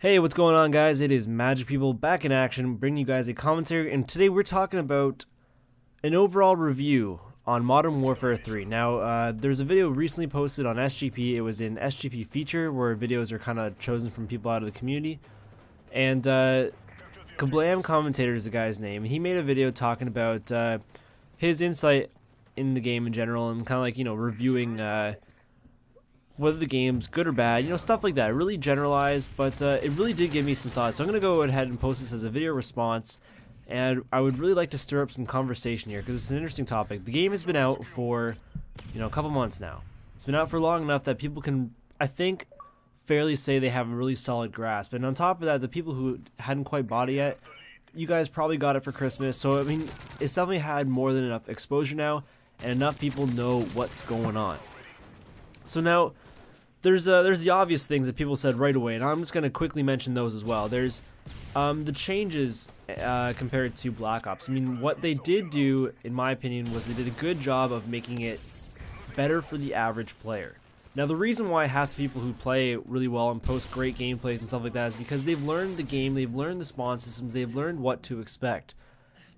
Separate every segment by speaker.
Speaker 1: Hey, what's going on, guys? It is Magic People back in action, bringing you guys a commentary, and today we're talking about an overall review on Modern Warfare 3. Now, there's a video recently posted on SGP. It was in SGP Feature, where videos are kind of chosen from people out of the community, and Kablam Commentator is the guy's name. He made a video talking about his insight in the game in general, and kind of like, reviewing whether the game's good or bad, stuff like that. Really generalized, but it really did give me some thoughts. So I'm going to go ahead and post this as a video response, and I would really like to stir up some conversation here because it's an interesting topic. The game has been out for, a couple months now. It's been out for long enough that people can, I think, fairly say they have a really solid grasp. And on top of that, the people who hadn't quite bought it yet, you guys probably got it for Christmas. So, I mean, it's definitely had more than enough exposure now, and enough people know what's going on. So now, there's the obvious things that people said right away, and I'm just going to quickly mention those as well. There's the changes compared to Black Ops. I mean, what they did do, in my opinion, was they did a good job of making it better for the average player. Now, the reason why half the people who play really well and post great gameplays and stuff like that is because they've learned the game, they've learned the spawn systems, they've learned what to expect.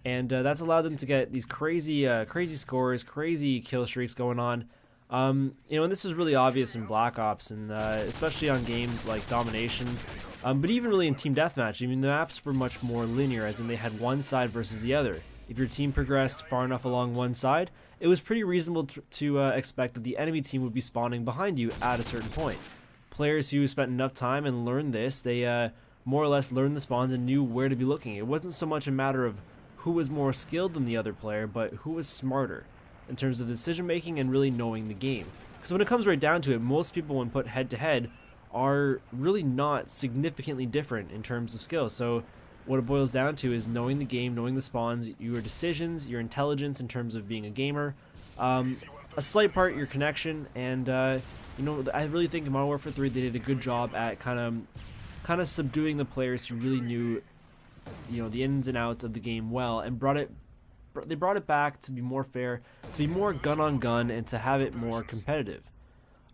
Speaker 1: And that's allowed them to get these crazy scores, crazy kill streaks going on. And this is really obvious in Black Ops, and especially on games like Domination, but even really in Team Deathmatch. I mean, the maps were much more linear, as in they had one side versus the other. If your team progressed far enough along one side, it was pretty reasonable to expect that the enemy team would be spawning behind you at a certain point. Players who spent enough time and learned this, they more or less learned the spawns and knew where to be looking. It wasn't so much a matter of who was more skilled than the other player, but who was smarter in terms of decision making and really knowing the game. Because when it comes right down to it, most people when put head to head are really not significantly different in terms of skill. So what it boils down to is knowing the game, knowing the spawns, your decisions, your intelligence in terms of being a gamer, a slight part your connection, and I really think in Modern Warfare 3 they did a good job at kind of subduing the players who really knew the ins and outs of the game well, and they brought it back to be more fair, to be more gun on gun, and to have it more competitive.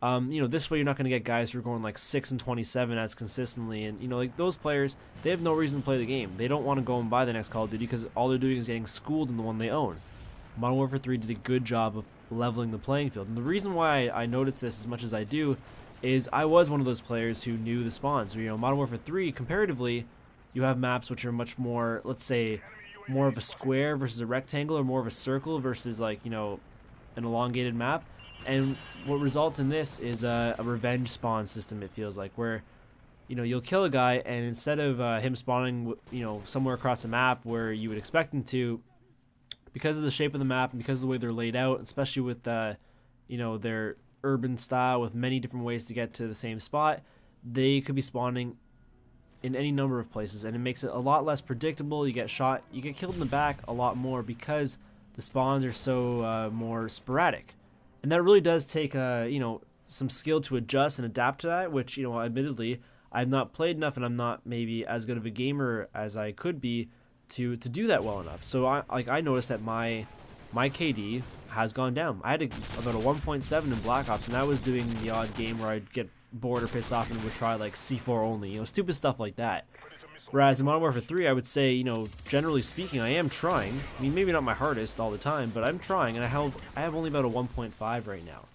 Speaker 1: This way you're not going to get guys who are going like 6 and 27 as consistently, and like those players, they have no reason to play the game. They don't want to go and buy the next Call of Duty because all they're doing is getting schooled in the one they own. Modern Warfare 3 did a good job of leveling the playing field, and the reason why I noticed this as much as I do is I was one of those players who knew the spawns. Modern Warfare 3, comparatively, you have maps which are much more, let's say, more of a square versus a rectangle, or more of a circle versus like an elongated map. And what results in this is a revenge spawn system, it feels like, where you'll kill a guy, and instead of him spawning somewhere across the map where you would expect him to, because of the shape of the map and because of the way they're laid out, especially with their urban style with many different ways to get to the same spot, they could be spawning in any number of places, and it makes it a lot less predictable. You get shot, you get killed in the back a lot more because the spawns are so more sporadic, and that really does take some skill to adjust and adapt to that, which admittedly I've not played enough, and I'm not maybe as good of a gamer as I could be to do that well enough. So I noticed that my KD has gone down. I had about a 1.7 in Black Ops, and I was doing the odd game where I'd get bored or pissed off and would try like C4 only, stupid stuff like that. Whereas in Modern Warfare 3, I would say, generally speaking, I am trying. I mean, maybe not my hardest all the time, but I'm trying, and I have only about a 1.5 right now.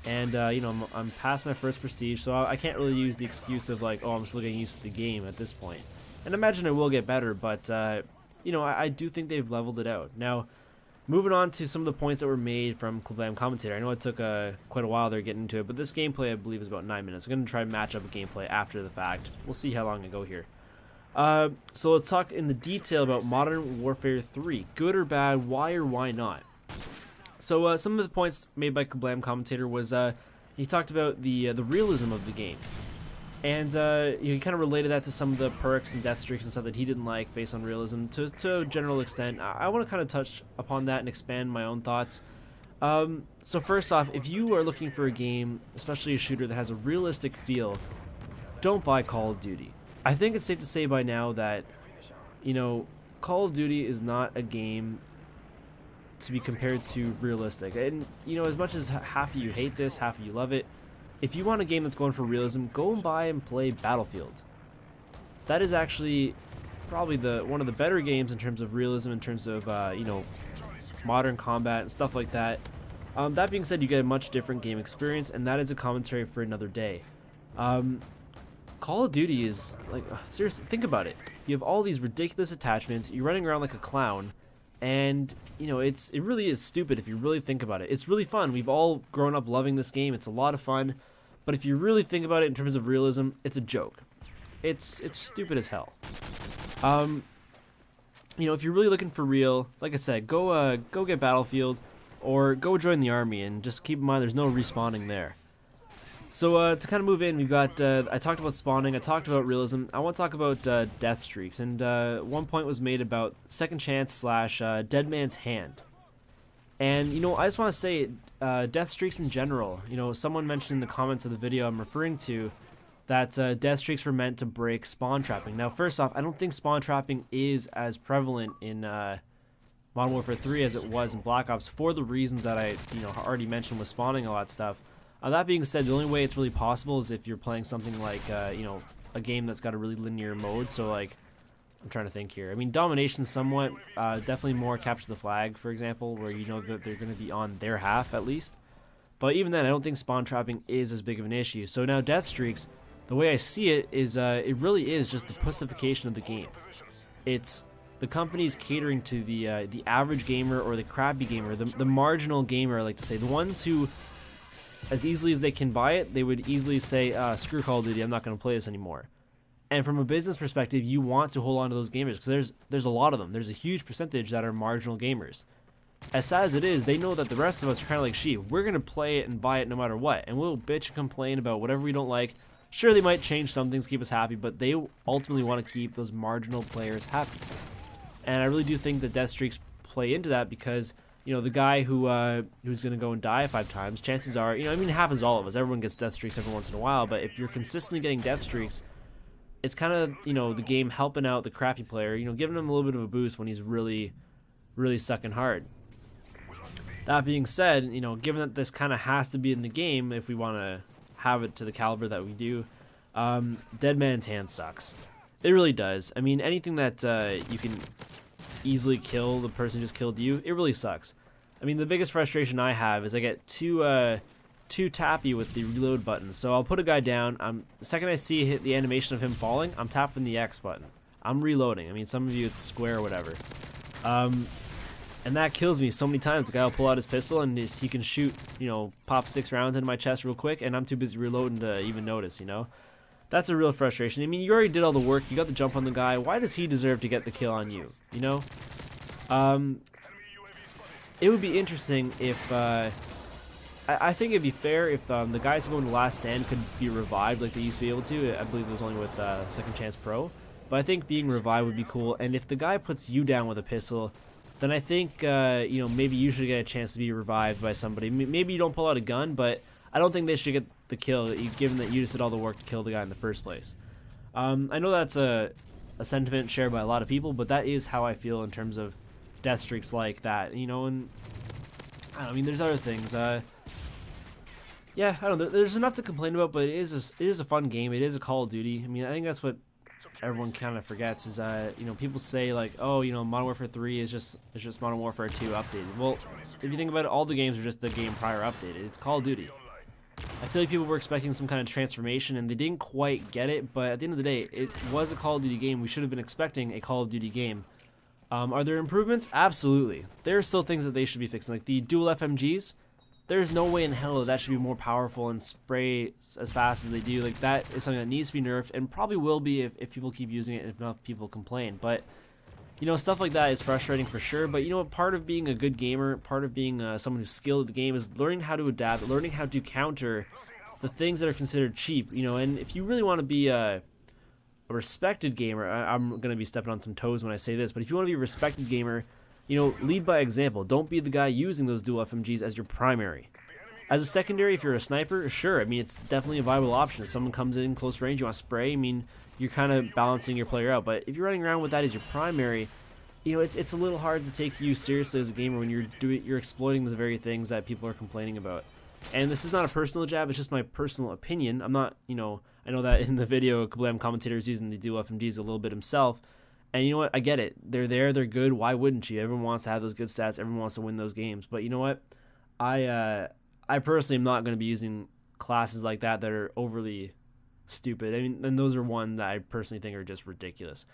Speaker 1: And I'm past my first prestige, so I can't really use the excuse of like, oh, I'm still getting used to the game at this point. And I imagine it will get better, but I do think they've leveled it out. Now, moving on to some of the points that were made from Kablam Commentator. I know it took quite a while there getting into it, but this gameplay, I believe, is about 9 minutes. I'm going to try to match up a gameplay after the fact. We'll see how long I go here. So let's talk in the detail about Modern Warfare 3. Good or bad, why or why not? So some of the points made by Kablam Commentator was he talked about the realism of the game. And he kind of related that to some of the perks and death streaks and stuff that he didn't like based on realism to a general extent. I want to kind of touch upon that and expand my own thoughts. So first off, if you are looking for a game, especially a shooter that has a realistic feel, don't buy Call of Duty. I think it's safe to say by now that, Call of Duty is not a game to be compared to realistic. And, as much as half of you hate this, half of you love it, if you want a game that's going for realism, go and buy and play Battlefield. that is actually probably one of the better games in terms of realism, in terms of you know, modern combat and stuff like that. That being said, you get a much different game experience, and that is a commentary for another day. Call of Duty is like, seriously, think about it. You have all these ridiculous attachments, you're running around like a clown, and you know, it really is stupid if you really think about it. It's really fun. We've all grown up loving this game. It's a lot of fun, but if you really think about it in terms of realism, it's a joke. It's stupid as hell. You know, if you're really looking for real, like I said, go get Battlefield, or go join the army, and just keep in mind there's no respawning there. So to kind of move in, we've got, I talked about spawning, I talked about realism, I want to talk about death streaks, and one point was made about second chance slash dead man's hand. And, you know, I just want to say, death streaks in general, you know, someone mentioned in the comments of the video I'm referring to that death streaks were meant to break spawn trapping. Now, first off, I don't think spawn trapping is as prevalent in Modern Warfare 3 as it was in Black Ops, for the reasons that I, you know, already mentioned with spawning all that stuff. That being said, the only way it's really possible is if you're playing something like, you know, a game that's got a really linear mode. So, like, I'm trying to think here. I mean, domination somewhat, definitely more capture the flag, for example, where you know that they're going to be on their half at least. But even then, I don't think spawn trapping is as big of an issue. So now death streaks, the way I see it is, it really is just the pussification of the game. It's the companies catering to the average gamer or the crappy gamer, the marginal gamer, I like to say, the ones who, as easily as they can buy it, they would easily say, screw Call of Duty, I'm not going to play this anymore. And from a business perspective, you want to hold on to those gamers, because there's a lot of them. There's a huge percentage that are marginal gamers. As sad as it is, they know that the rest of us are kind of like sheep. We're going to play it and buy it no matter what, and we'll bitch and complain about whatever we don't like. Sure, they might change some things, keep us happy, but they ultimately want to keep those marginal players happy. And I really do think that death streaks play into that, because you know, the guy who's going to go and die 5 times, chances are, you know, I mean, it happens to all of us. Everyone gets death streaks every once in a while, but if you're consistently getting death streaks, it's kind of, you know, the game helping out the crappy player, you know, giving him a little bit of a boost when he's really, really sucking hard. That being said, you know, given that this kind of has to be in the game if we want to have it to the caliber that we do, dead man's hand sucks. It really does. I mean, anything that you can easily kill the person who just killed you, it really sucks. I mean, the biggest frustration I have is I get too tappy with the reload button. So I'll put a guy down, the second I see hit the animation of him falling, I'm tapping the X button. I'm reloading. I mean, some of you it's square or whatever. And that kills me so many times. The guy will pull out his pistol and he can shoot, you know, pop 6 rounds into my chest real quick, and I'm too busy reloading to even notice, you know? That's a real frustration. I mean, you already did all the work. You got the jump on the guy. Why does he deserve to get the kill on you? You know? It would be interesting if... I think it'd be fair if the guys who go in the last stand could be revived like they used to be able to. I believe it was only with Second Chance Pro. But I think being revived would be cool. And if the guy puts you down with a pistol, then I think, you know, maybe you should get a chance to be revived by somebody. Maybe you don't pull out a gun, but I don't think they should get the kill, given that you just did all the work to kill the guy in the first place. I know that's a sentiment shared by a lot of people, but that is how I feel in terms of death streaks like that, you know. And I mean, there's other things. Yeah, I don't know. There's enough to complain about, but it is a fun game. It is a Call of Duty. I mean, I think that's what everyone kind of forgets is, you know, people say like, oh, you know, Modern Warfare 3 is just Modern Warfare 2 updated. Well, if you think about it, all the games are just the game prior updated. It's Call of Duty. I feel like people were expecting some kind of transformation, and they didn't quite get it, but at the end of the day, it was a Call of Duty game. We should have been expecting a Call of Duty game. Are there improvements? Absolutely. There are still things that they should be fixing, like the dual FMGs. There's no way in hell that should be more powerful and spray as fast as they do. Like, that is something that needs to be nerfed, and probably will be if people keep using it and if enough people complain. But, you know, stuff like that is frustrating for sure. But, you know, part of being a good gamer, part of being someone who's skilled at the game is learning how to adapt, learning how to counter the things that are considered cheap, you know. And if you really want to be a respected gamer, I'm going to be stepping on some toes when I say this, but if you want to be a respected gamer, you know, lead by example. Don't be the guy using those dual FMGs as your primary. As a secondary, if you're a sniper, sure, I mean, it's definitely a viable option. If someone comes in close range, you want to spray, I mean, you're kind of balancing your player out. But if you're running around with that as your primary, you know, it's a little hard to take you seriously as a gamer when you're exploiting the very things that people are complaining about. And this is not a personal jab, it's just my personal opinion. I'm not, you know, I know that in the video, Kablam commentator is using the dual FMGs a little bit himself. And you know what? I get it. They're there, they're good. Why wouldn't you? Everyone wants to have those good stats. Everyone wants to win those games. But you know what? I personally am not going to be using classes like that are overly stupid. I mean, and those are one that I personally think are just ridiculous.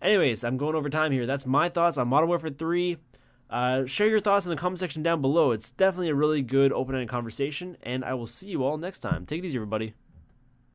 Speaker 1: Anyways, I'm going over time here. That's my thoughts on Modern Warfare 3. Share your thoughts in the comment section down below. It's definitely a really good open-ended conversation, and I will see you all next time. Take it easy, everybody.